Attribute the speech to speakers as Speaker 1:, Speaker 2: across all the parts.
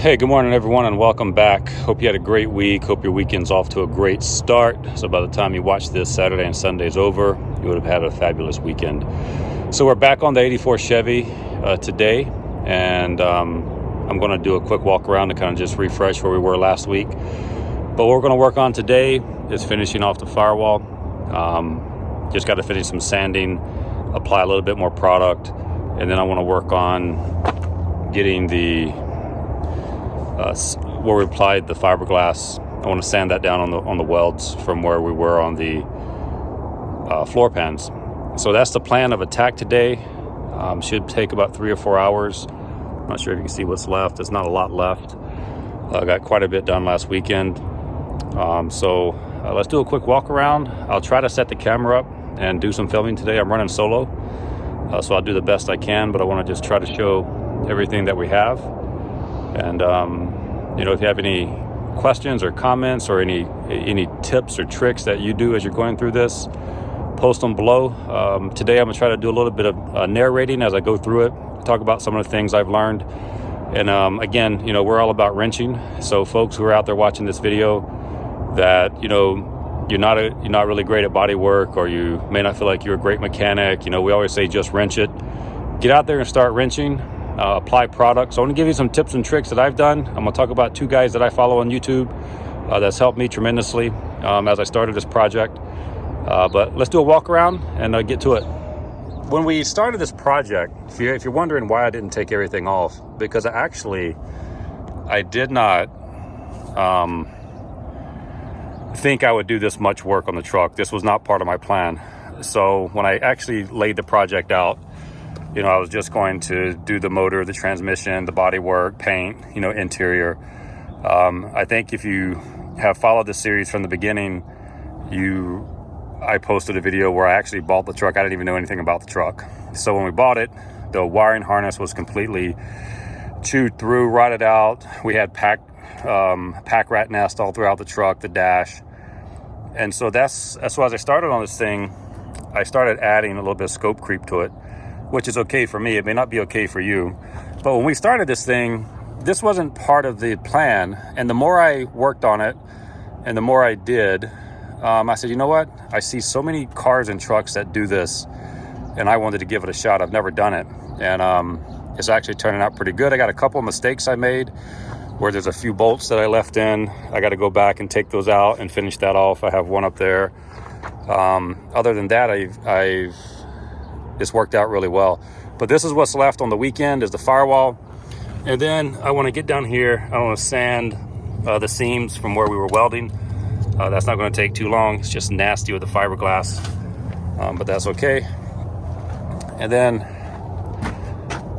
Speaker 1: Hey, good morning everyone and welcome back. Hope you had a great week. Hope your weekend's off to a great start. So by the time you watch this, Saturday and Sunday's over, you would have had a fabulous weekend. So we're back on the 84 Chevy today, and I'm going to do a quick walk around to kind of just refresh where we were last week. But what we're going to work on today is finishing off the firewall. Just got to finish some sanding, apply a little bit more product, and then I want to work on getting the where we applied the fiberglass. I want to sand that down on the welds from where we were on the floor pans. So that's the plan of attack today. Should take about 3 or 4 hours. I'm not sure if you can see what's left. There's not a lot left. I got quite a bit done last weekend. So let's do a quick walk around. I'll try to set the camera up and do some filming today. I'm running solo, so I'll do the best I can, but I want to just try to show everything that we have. And if you have any questions or comments or any tips or tricks that you do as you're going through this, post them below. Today I'm gonna try to do a little bit of narrating as I go through it, talk about some of the things I've learned. And again, we're all about wrenching. So folks who are out there watching this video that you're not really great at body work, or you may not feel like you're a great mechanic, we always say just wrench it. Get out there and start wrenching. Apply products. So I'm going to give you some tips and tricks that I've done. I'm going to talk about 2 guys that I follow on YouTube that's helped me tremendously as I started this project. But let's do a walk around and get to it. When we started this project, if you're wondering why I didn't take everything off, because I did not think I would do this much work on the truck. This was not part of my plan. So when I actually laid the project out, I was just going to do the motor, the transmission, the body work, paint, interior. I think if you have followed the series from the beginning, I posted a video where I actually bought the truck. I didn't even know anything about the truck. So when we bought it, the wiring harness was completely chewed through, rotted out. We had pack rat nest all throughout the truck, the dash. And so so as I started on this thing, I started adding a little bit of scope creep to it, which is okay for me. It may not be okay for you. But when we started this thing, this wasn't part of the plan. And the more I worked on it and the more I did, I said, you know what? I see so many cars and trucks that do this, and I wanted to give it a shot. I've never done it. And it's actually turning out pretty good. I got a couple of mistakes I made where there's a few bolts that I left in. I got to go back and take those out and finish that off. I have one up there. Other than that, it's worked out really well. But this is what's left on the weekend is the firewall. And then I want to get down here. I want to sand the seams from where we were welding. That's not going to take too long. It's just nasty with the fiberglass, but that's okay. And then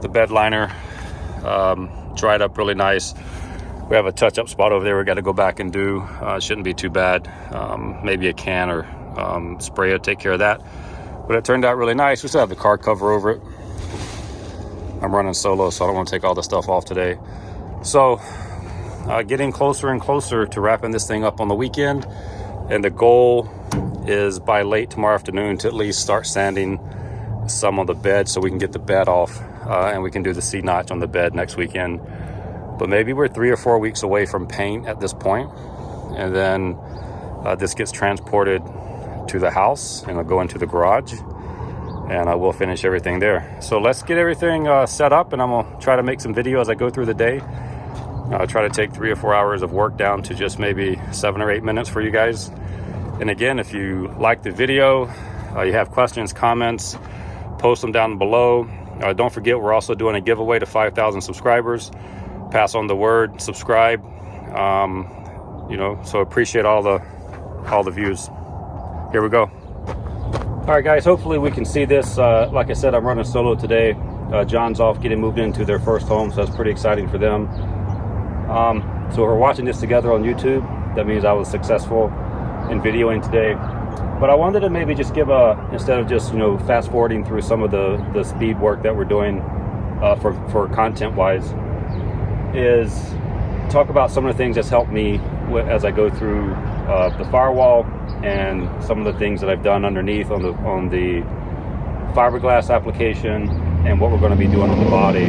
Speaker 1: the bed liner dried up really nice. We have a touch-up spot over there we got to go back and do. It shouldn't be too bad. Maybe a can or spray will take care of that. But it turned out really nice. We still have the car cover over it. I'm running solo, so I don't want to take all the stuff off today. So getting closer and closer to wrapping this thing up on the weekend. And the goal is by late tomorrow afternoon to at least start sanding some on the bed so we can get the bed off and we can do the C-notch on the bed next weekend. But maybe we're 3 or 4 weeks away from paint at this point. And then this gets transported to the house and I'll go into the garage and I will finish everything there. So let's get everything set up, and I'm gonna try to make some video as I go through the day. I'll try to take 3 or 4 hours of work down to just maybe 7 or 8 minutes for you guys. And again, if you like the video, you have questions, comments, post them down below. Don't forget, we're also doing a giveaway to 5,000 subscribers. Pass on the word, subscribe. So appreciate all the views. Here we go. All right, guys, hopefully we can see this. Like I said, I'm running solo today. John's off getting moved into their first home, so that's pretty exciting for them. So we're watching this together on YouTube. That means I was successful in videoing today. But I wanted to maybe just give instead of just, fast forwarding through some of the speed work that we're doing for content-wise, is talk about some of the things that's helped me as I go through the firewall and some of the things that I've done underneath on the fiberglass application and what we're going to be doing on the body.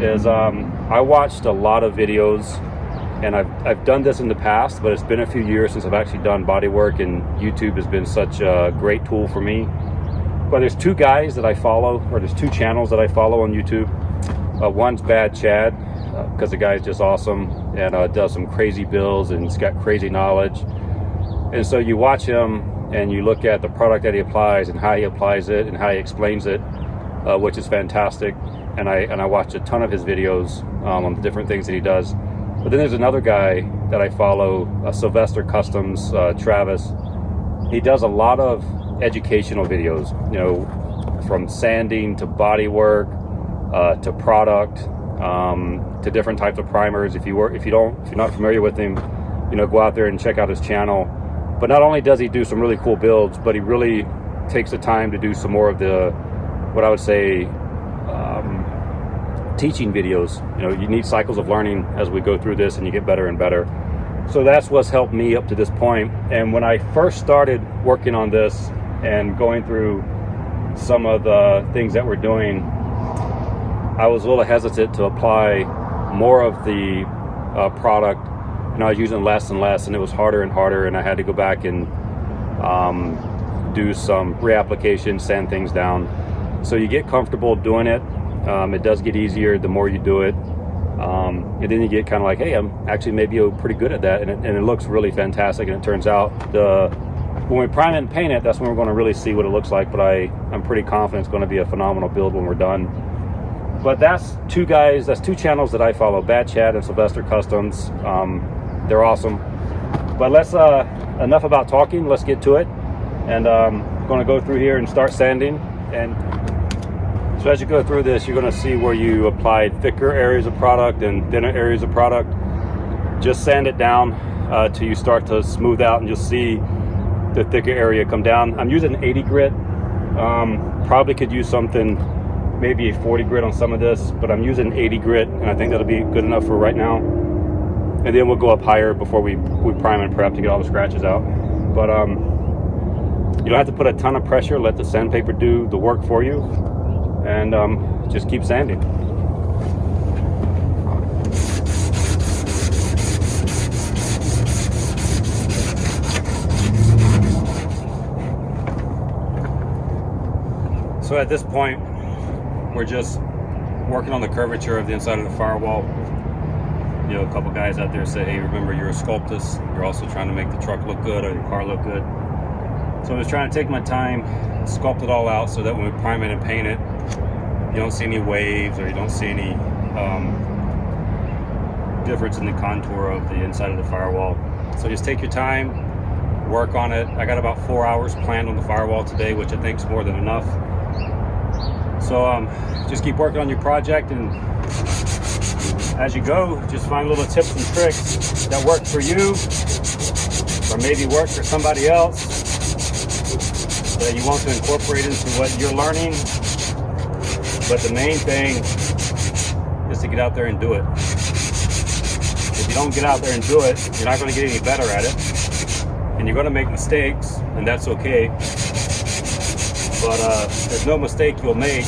Speaker 1: Is I watched a lot of videos, and I've done this in the past, but it's been a few years since I've actually done body work, and YouTube has been such a great tool for me. But there's two guys that I follow, or there's two channels that I follow on YouTube. One's Bad Chad, because the guy's just awesome and does some crazy builds, and he's got crazy knowledge. And so you watch him and you look at the product that he applies and how he applies it and how he explains it, which is fantastic. And I watched a ton of his videos on the different things that he does. But then there's another guy that I follow, Sylvester Customs, Travis. He does a lot of educational videos, you know, from sanding to body work, to product, to different types of primers. If you're not familiar with him, you know, go out there and check out his channel. But not only does he do some really cool builds, but he really takes the time to do some more of the, what I would say, teaching videos. You know, you need cycles of learning as we go through this, and you get better and better. So that's what's helped me up to this point. And when I first started working on this and going through some of the things that we're doing, I was a little hesitant to apply more of the product, and I was using less and less, and it was harder and harder, and I had to go back and do some reapplication, sand things down. So you get comfortable doing it. It does get easier the more you do it, and then you get kind of like, hey, I'm actually maybe pretty good at that, and it looks really fantastic. And it turns out when we prime it and paint it, that's when we're going to really see what it looks like. But I'm pretty confident it's going to be a phenomenal build when we're done. But that's two channels that I follow, Bad Chad and Sylvester Customs. They're awesome. But let's enough about talking, let's get to it. And I'm going to go through here and start sanding. And so as you go through this, you're going to see where you applied thicker areas of product and thinner areas of product. Just sand it down till you start to smooth out, and you'll see the thicker area come down. I'm using 80 grit. Probably could use something, maybe a 40 grit on some of this, but I'm using 80 grit, and I think that'll be good enough for right now. And then we'll go up higher before we prime and prep to get all the scratches out. But you don't have to put a ton of pressure. Let the sandpaper do the work for you, and just keep sanding. So at this point, we're just working on the curvature of the inside of the firewall. You know, a couple guys out there say, hey, remember, you're a sculptist. You're also trying to make the truck look good or your car look good. So I'm just trying to take my time, sculpt it all out so that when we prime it and paint it, you don't see any waves, or you don't see any difference in the contour of the inside of the firewall. So just take your time, work on it. I got about 4 hours planned on the firewall today, which I think is more than enough. So just keep working on your project, and as you go, just find little tips and tricks that work for you, or maybe work for somebody else, that you want to incorporate into what you're learning. But the main thing is to get out there and do it. If you don't get out there and do it, you're not going to get any better at it, and you're going to make mistakes, and that's okay. But there's no mistake you'll make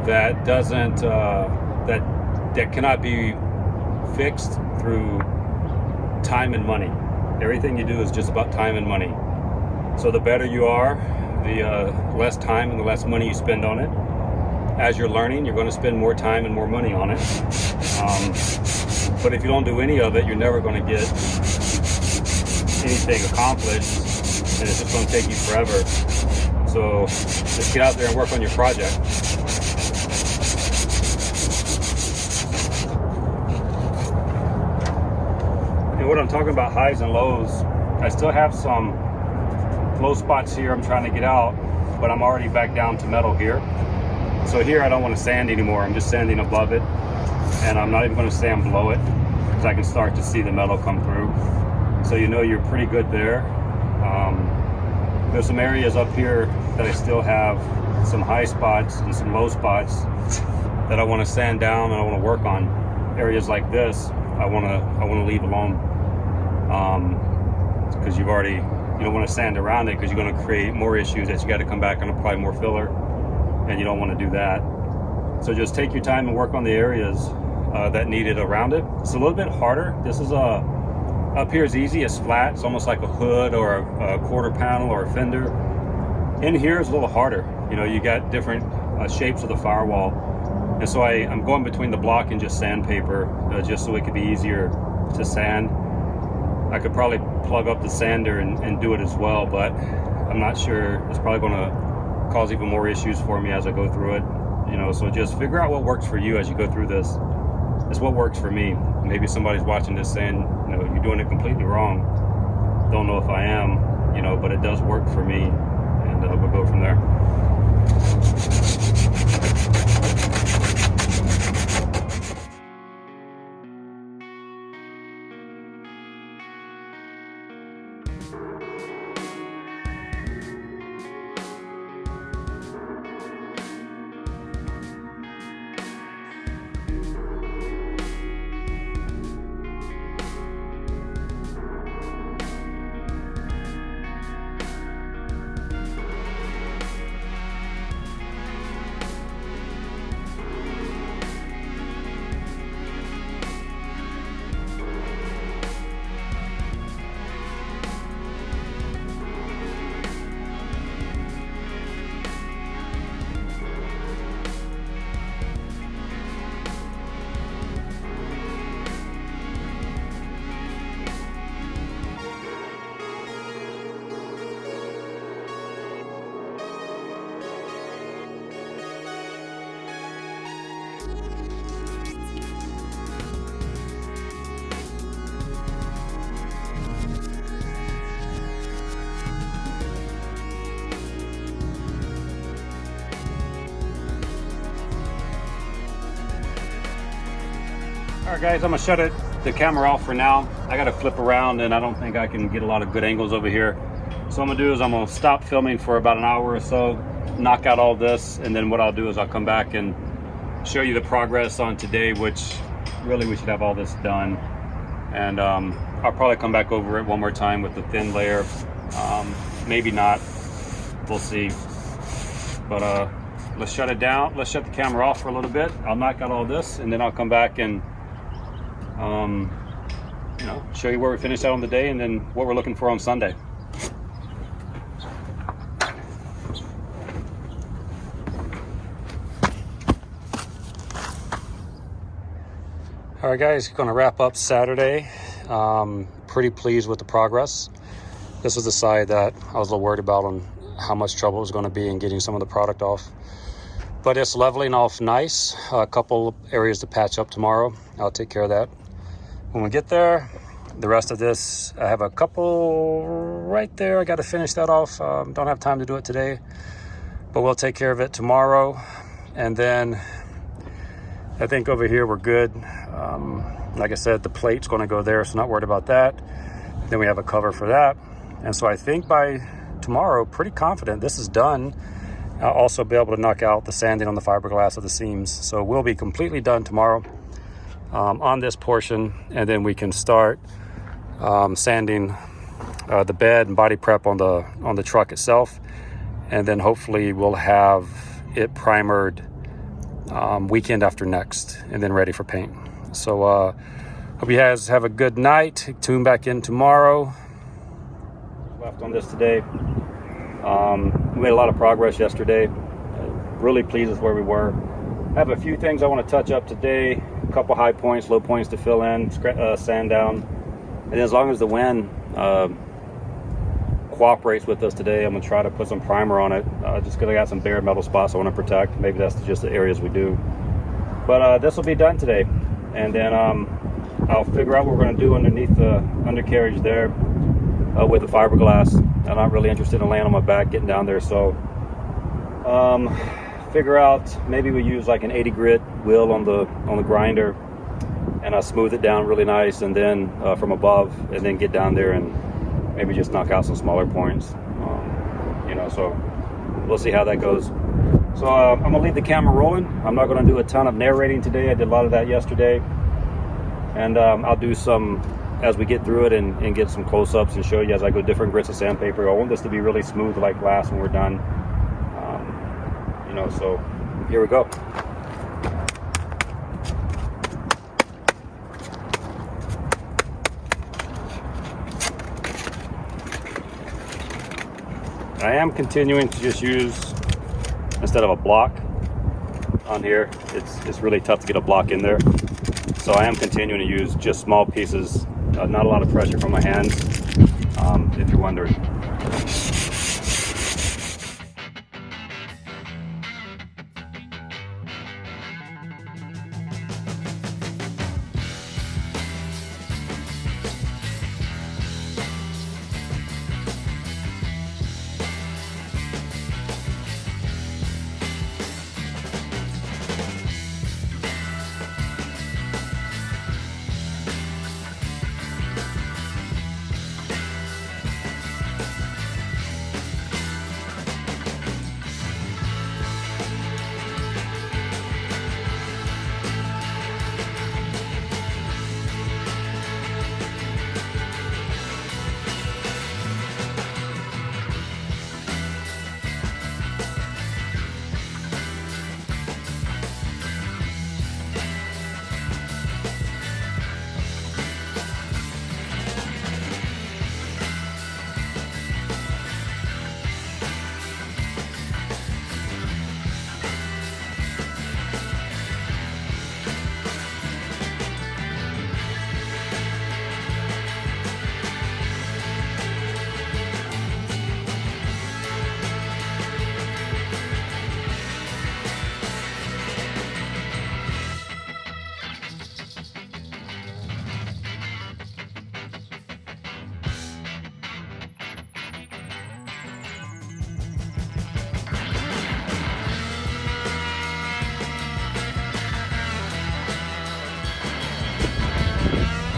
Speaker 1: that doesn't that cannot be fixed through time and money. Everything you do is just about time and money. So the better you are, the less time and the less money you spend on it. As you're learning, you're going to spend more time and more money on it. But if you don't do any of it, you're never going to get anything accomplished, and it's just going to take you forever. So just get out there and work on your project. And what I'm talking about highs and lows, I still have some low spots here I'm trying to get out, but I'm already back down to metal here. So here I don't want to sand anymore. I'm just sanding above it, and I'm not even going to sand below it, because I can start to see the metal come through. So you know you're pretty good there. There's some areas up here that I still have some high spots and some low spots that I want to sand down and I want to work on. Areas like this I want to leave alone, because you don't want to sand around it, because you're going to create more issues that you got to come back and apply more filler, and you don't want to do that. So just take your time and work on the areas that needed around it. It's a little bit harder. This is up here is easy, it's flat. It's almost like a hood or a quarter panel or a fender. In here is a little harder. You know, you got different shapes of the firewall. And so I'm going between the block and just sandpaper, just so it could be easier to sand. I could probably plug up the sander and do it as well, but I'm not sure. It's probably gonna cause even more issues for me as I go through it. You know, so just figure out what works for you as you go through this. It's what works for me. Maybe somebody's watching this saying, you know, you're doing it completely wrong. Don't know if I am, you know, but it does work for me, and we'll go from there. All right, guys, I'm gonna shut the camera off for now. I gotta flip around and I don't think I can get a lot of good angles over here. So what I'm gonna do is I'm gonna stop filming for about an hour or so, knock out all this, and then what I'll do is I'll come back and show you the progress on today, which really we should have all this done. And I'll probably come back over it one more time with the thin layer. Maybe not, we'll see. But let's shut it down. Let's shut the camera off for a little bit. I'll knock out all this and then I'll come back and you know, show you where we finished out on the day and then what we're looking for on Sunday. All right, guys, gonna wrap up Saturday. Pretty pleased with the progress. This is the side that I was a little worried about on how much trouble it was gonna be in getting some of the product off. But it's leveling off nice. A couple areas to patch up tomorrow. I'll take care of that when we get there. The rest of this, I have a couple right there. I got to finish that off. Don't have time to do it today, but we'll take care of it tomorrow. And then I think over here we're good. Like I said, the plate's going to go there, so not worried about that. Then we have a cover for that. And so I think by tomorrow, pretty confident this is done. I'll also be able to knock out the sanding on the fiberglass of the seams. So we'll be completely done tomorrow on this portion, and then we can start sanding the bed and body prep on the truck itself, and then hopefully we'll have it primered weekend after next, and then ready for paint. So hope you guys have a good night. Tune back in tomorrow. Left on this today. We made a lot of progress yesterday. Really pleased with where we were. I have a few things I want to touch up today. A couple high points, low points to fill in, sand down. And as long as the wind cooperates with us today, I'm going to try to put some primer on it, just because I got some bare metal spots I want to protect. Maybe that's just the areas we do. But this will be done today. And then I'll figure out what we're going to do underneath the undercarriage there with the fiberglass. I'm not really interested in laying on my back, getting down there. So figure out, maybe we use like an 80 grit wheel on the grinder, and I'll smooth it down really nice, and then from above, and then get down there and maybe just knock out some smaller points. You know, so we'll see how that goes. So I'm gonna leave the camera rolling. I'm not gonna do a ton of narrating today. I did a lot of that yesterday, and I'll do some as we get through it and get some close-ups and show you as I go different grits of sandpaper. I want this to be really smooth like glass when we're done. You know, so here we go. I am continuing to just use, instead of a block on here, it's really tough to get a block in there. So I am continuing to use just small pieces, not a lot of pressure from my hands, if you're wondering.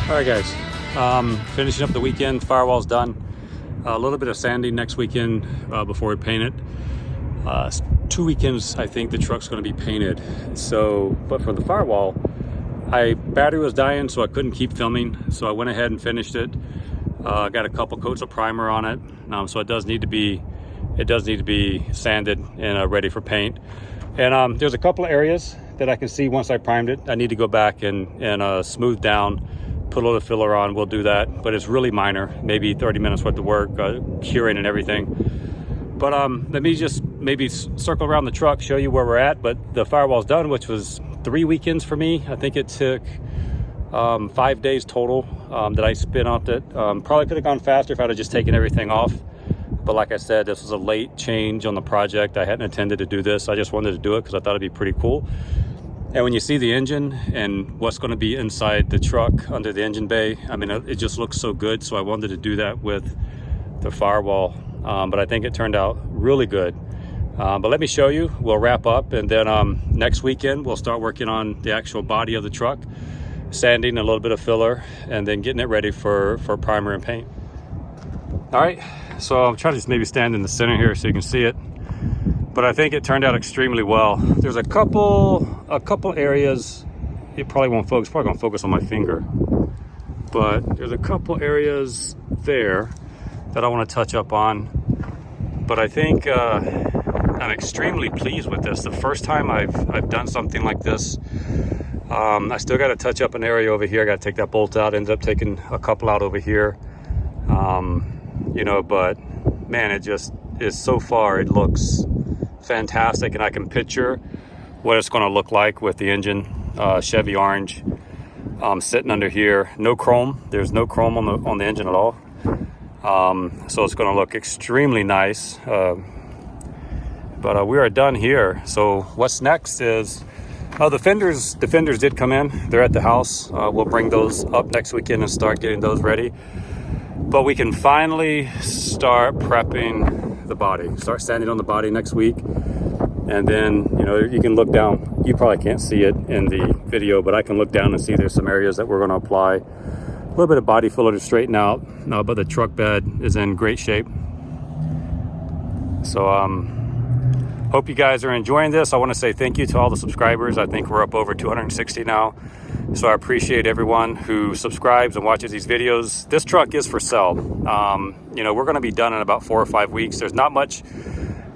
Speaker 1: All right, guys, finishing up the weekend. Firewall's done. A little bit of sanding next weekend before we paint it. 2 weekends, I think the truck's going to be painted. So, but for the firewall, battery was dying, so I couldn't keep filming. So I went ahead and finished it. Got a couple coats of primer on it, so it does need to be sanded and ready for paint. And there's a couple of areas that I can see once I primed it. I need to go back and smooth down, put a little filler on. We'll do that, but it's really minor, maybe 30 minutes worth of work, curing and everything. But let me just maybe circle around the truck, show you where we're at. But the firewall's done, which was 3 weekends for me. I think it took 5 days total that I spent on it. Probably could have gone faster if I'd have just taken everything off. But like I said, this was a late change on the project. I hadn't intended to do this. I just wanted to do it because I thought it'd be pretty cool. And when you see the engine and what's going to be inside the truck under the engine bay, I mean, it just looks so good. So I wanted to do that with the firewall. But I think it turned out really good. But let me show you. We'll wrap up, and then next weekend we'll start working on the actual body of the truck, sanding, a little bit of filler, and then getting it ready for primer and paint. All right, so I'm trying to just maybe stand in the center here so you can see it. But I think it turned out extremely well. There's a couple areas, it probably won't focus, probably gonna focus on my finger. But there's a couple areas there that I want to touch up on. But I think I'm extremely pleased with this. The first time I've done something like this. I still got to touch up an area over here. I got to take that bolt out. Ended up taking a couple out over here. You know, but man, it just is, so far it looks fantastic, and I can picture what it's going to look like with the engine, Chevy orange, sitting under here. No chrome. There's no chrome on the engine at all. So it's going to look extremely nice. But we are done here. So what's next is the fenders did come in. They're at the house. We'll bring those up next weekend and start getting those ready. But we can finally start prepping the body, start sanding on the body next week. And then, you know, you can look down. You probably can't see it in the video, but I can look down and see there's some areas that we're going to apply a little bit of body filler to straighten out. But the truck bed is in great shape. So hope you guys are enjoying this. I want to say thank you to all the subscribers. I think we're up over 260 now. So I appreciate everyone who subscribes and watches these videos. This truck is for sale. You know, we're going to be done in about 4 or 5 weeks. There's not much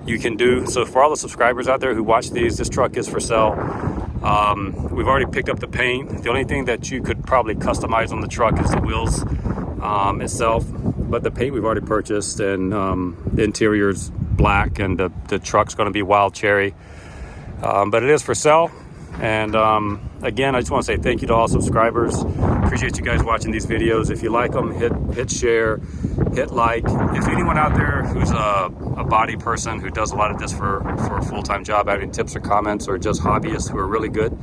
Speaker 1: you can do. So for all the subscribers out there who watch these, this truck is for sale. We've already picked up the paint. The only thing that you could probably customize on the truck is the wheels itself. but the paint we've already purchased, and the interior's black, and the truck's going to be wild cherry. But it is for sale. And again, I just want to say thank you to all subscribers. Appreciate you guys watching these videos. If you like them, hit share, hit like. If anyone out there who's a body person who does a lot of this for a full-time job, having tips or comments, or just hobbyists who are really good,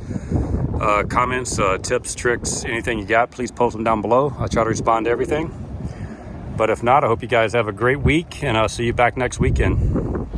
Speaker 1: comments, tips, tricks, anything you got, please post them down below. I'll try to respond to everything. But if not, I hope you guys have a great week, and I'll see you back next weekend.